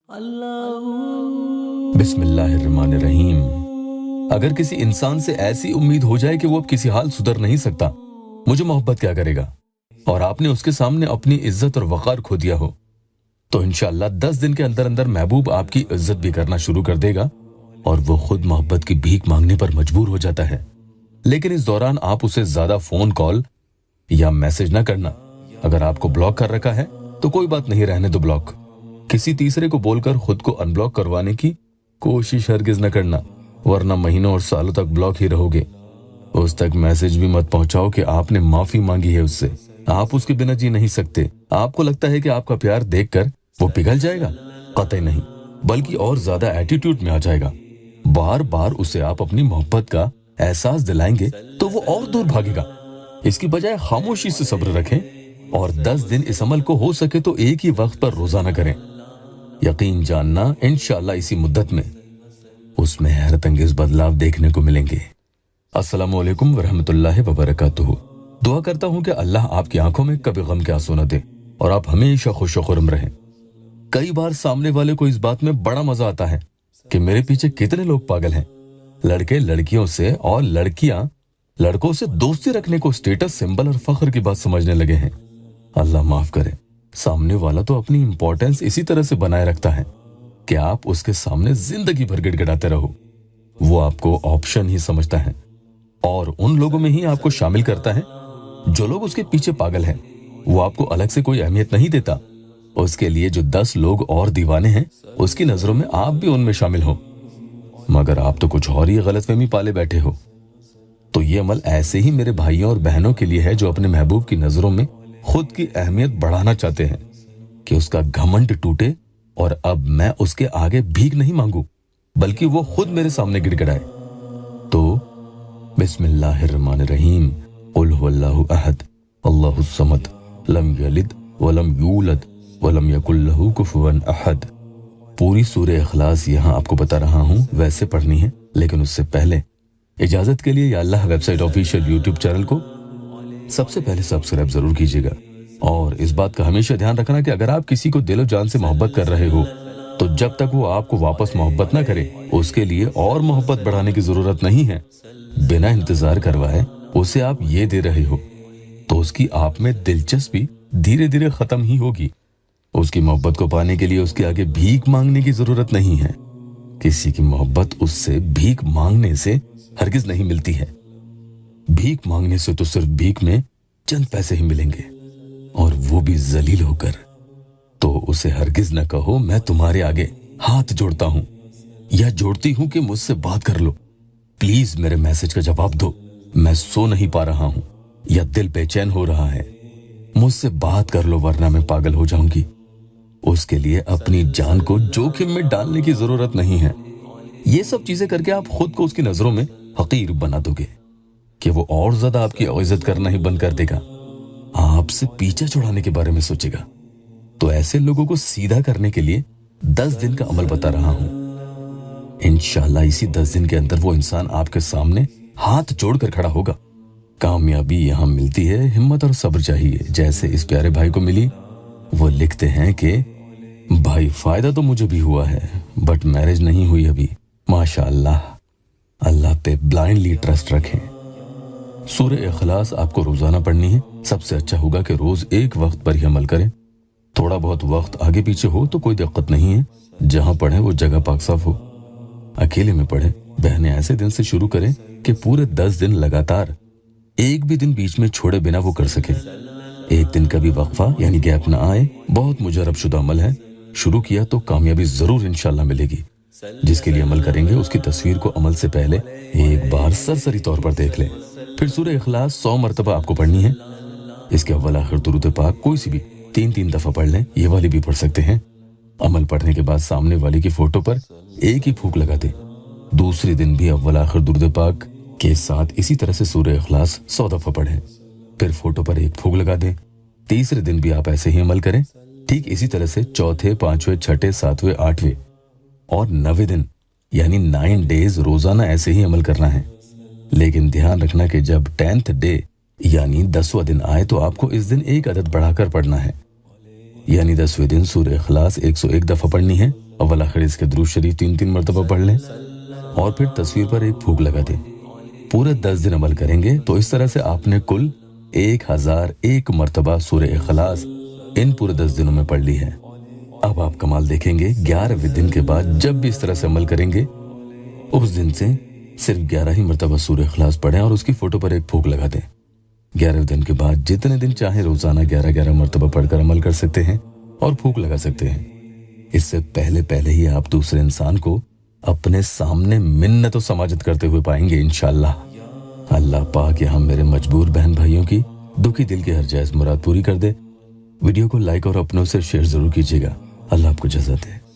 बिस्मिल्लाहिर्रहमानिर्रहीम। अगर किसी इंसान से ऐसी उम्मीद हो जाए कि वो अब किसी हाल सुधर नहीं सकता, मुझे मोहब्बत क्या करेगा, और आपने उसके सामने अपनी इज्जत और वक़ार खो दिया हो, तो इंशाअल्लाह 10 दिन के अंदर अंदर महबूब आपकी इज्जत भी करना शुरू कर देगा और वो खुद मोहब्बत की भीख मांगने पर मजबूर हो जाता है। लेकिन इस दौरान आप उसे ज्यादा फोन कॉल या मैसेज ना करना। अगर आपको ब्लॉक कर रखा है तो कोई बात नहीं, रहने दो ब्लॉक। किसी तीसरे को बोलकर खुद को अनब्लॉक करवाने की कोशिश हरगिज न करना, वरना महीनों और सालों तक ब्लॉक ही रहोगे। उस तक मैसेज भी मत पहुंचाओ कि आपने माफी मांगी है उससे। आप उसके बिना जी नहीं सकते। आपको लगता है कि आपका प्यार देखकर वो पिघल जाएगा? कतई नहीं, बल्कि और ज्यादा एटीट्यूड में आ जाएगा। बार बार उसे आप अपनी मोहब्बत का एहसास दिलाएंगे तो वो और दूर भागेगा। इसकी बजाय खामोशी से सब्र रखें और 10 दिन इस अमल को हो सके तो एक ही वक्त पर रोजाना करें। यकीन जानना, इंशाअल्लाह इसी मुद्दत में उसमें हैरत अंगेज बदलाव देखने को मिलेंगे। अस्सलामु अलैकुम वरहमतुल्लाहि वबरकातुहू। दुआ करता हूं कि अल्लाह आपकी आंखों में कभी गम के आंसू न दे और आप हमेशा खुश खुर्रम रहें। कई बार सामने वाले को इस बात में बड़ा मजा आता है कि मेरे पीछे कितने लोग पागल हैं। लड़के लड़कियों से और लड़कियां लड़कों से दोस्ती रखने को स्टेटस सिंबल और फख्र की बात समझने लगे हैं। अल्लाह माफ करे, सामने वाला तो अपनी इंपॉर्टेंस इसी तरह से बनाए रखता है कि आप उसके सामने जिंदगी भर गिड़गिड़ाते रहो। वो आपको ऑप्शन ही समझता है और उन लोगों में ही आपको शामिल करता है जो लोग उसके पीछे पागल हैं। वो आपको अलग से कोई अहमियत नहीं देता। उसके लिए जो 10 लोग और दीवाने हैं, उसकी नजरों में आप भी उनमें शामिल हो, मगर आप तो कुछ और ही गलतफहमी पाले बैठे हो। तो ये अमल ऐसे ही मेरे भाइयों और बहनों के लिए है जो अपने महबूब की नजरों में खुद की अहमियत बढ़ाना चाहते हैं कि उसका घमंड टूटे और अब मैं उसके आगे भीख नहीं मांगू, बल्कि वो खुद मेरे सामने गिड़गिड़ाए। तो बिस्मिल्लाहिर्रहमानिर्रहीम। कुल हुवल्लाहु अहद, अल्लाहुस समद, लम यलिद वलम यूलद वलम यकुल लहू कुफुवन अहद। पूरी सूरह इखलास यहाँ आपको बता रहा हूँ, वैसे पढ़नी है, लेकिन उससे पहले इजाजत के लिए या अल्लाह वेबसाइट ऑफिशियल यूट्यूब चैनल को सबसे पहले सब्सक्राइब जरूर कीजिएगा। और इस बात का हमेशा ध्यान रखना कि अगर आप किसी को दिलो जान से मोहब्बत कर रहे हो तो जब तक वो आपको वापस मोहब्बत ना करे, उसके लिए और मोहब्बत बढ़ाने की जरूरत नहीं है। बिना इंतजार करवाए उसे आप ये दे रहे हो तो उसकी आप में दिलचस्पी धीरे धीरे खत्म ही होगी। उसकी मोहब्बत को पाने के लिए उसके आगे भीख मांगने की जरूरत नहीं है। किसी की मोहब्बत उससे भीख मांगने से हरगिज नहीं मिलती है। भीख मांगने से तो सिर्फ भीख में चंद पैसे ही मिलेंगे, और वो भी जलील होकर। तो उसे हरगिज न कहो मैं तुम्हारे आगे हाथ जोड़ता हूं या जोड़ती हूं कि मुझसे बात कर लो। प्लीज मेरे मैसेज का जवाब दो, मैं सो नहीं पा रहा हूं या दिल बेचैन हो रहा है, मुझसे बात कर लो वरना मैं पागल हो जाऊंगी। उसके लिए अपनी जान को जोखिम में डालने की जरूरत नहीं है। ये सब चीजें करके आप खुद को उसकी नजरों में हकीर बना दोगे कि वो और ज्यादा आपकी इज्जत करना ही बंद कर देगा, आपसे पीछा छुड़ाने के बारे में सोचेगा। तो ऐसे लोगों को सीधा करने के लिए 10 दिन का अमल बता रहा हूं। इंशाअल्लाह इसी 10 दिन के अंदर वो इंसान आपके सामने हाथ जोड़कर खड़ा होगा। कामयाबी यहां मिलती है, हिम्मत और सब्र चाहिए, जैसे इस प्यारे भाई को मिली। वो लिखते हैं कि भाई फायदा तो मुझे भी हुआ है बट मैरिज नहीं हुई अभी। माशाअल्लाह, अल्लाह पे ब्लाइंडली ट्रस्ट रखें। सूरह इखलास आपको रोजाना पढ़नी है। सबसे अच्छा होगा कि रोज एक वक्त पर ही अमल करें। थोड़ा बहुत वक्त आगे पीछे हो तो कोई दिक्कत नहीं है, जहां पढ़े वो जगह पाक साफ हो। अकेले में पढ़े। बहनें ऐसे दिन से शुरू करें कि पूरे 10 दिन लगातार एक भी दिन बीच में छोड़े बिना वो कर सके। एक दिन का भी वक्फा यानी गैप ना आए। बहुत मुजरब शुदा अमल है, शुरू किया तो कामयाबी जरूर इंशाल्लाह मिलेगी। जिसके लिए अमल करेंगे उसकी तस्वीर को अमल से पहले एक बार सरसरी तौर पर देख लें। फिर सूरह इखलास 100 मरतबा आपको पढ़नी है। इसके अव्वल आखिर दुरूद पाक कोई सी भी 3-3 दफा पढ़ लें, ये वाली भी पढ़ सकते हैं। अमल पढ़ने के बाद सामने वाली की फोटो पर एक ही फूंक लगा दें। दूसरे दिन भी अव्वल आखिर दुरूद पाक के साथ इसी तरह से सूरह इखलास 100 दफा पढ़ें, फिर फोटो पर एक फूंक लगा दें। तीसरे दिन भी आप ऐसे ही अमल करें। ठीक इसी तरह से चौथे, पांचवें, छठे, सातवें, आठवें और 9वें दिन यानी 9 डेज रोजाना ऐसे ही अमल करना है। लेकिन ध्यान रखना कि जब 10th डे यानी 10वां दिन आए तो आपको इस दिन एक अदद बढ़ाकर पढ़ना है। यानी 10वें दिन सूरह इखलास 101 दफा पढ़नी है अव्वल आखिर इसके दुरूद शरीफ 3-3 मरतबा पढ़ लें और फिर तस्वीर पर एक फूंक लगा दें। पूरे 10 दिन अमल करेंगे तो इस तरह से आपने कुल 1001 मरतबा सूरह इखलास इन पूरे 10 दिनों में पढ़ ली है। अब आप कमाल देखेंगे 11वें दिन के बाद जब भी इस तरह से अमल करेंगे उस दिन से सिर्फ 11 ही मरतबा सूरह इखलास पढ़ें और उसकी फोटो पर एक फूंक लगा दें। 11वें दिन के बाद जितने दिन चाहे रोजाना 11-11 मरतबा पढ़कर अमल कर सकते हैं और फूंक लगा सकते हैं। इससे पहले ही आप दूसरे इंसान को अपने सामने मिन्नत और समाजत करते हुए पाएंगे इंशाअल्लाह। अल्लाह पाक यहाँ मेरे मजबूर बहन भाइयों की दुखी दिल की हर जायज मुराद पूरी कर दे। वीडियो को लाइक और अपनों से शेयर जरूर कीजिएगा। अल्लाह आपको जज़ा दे।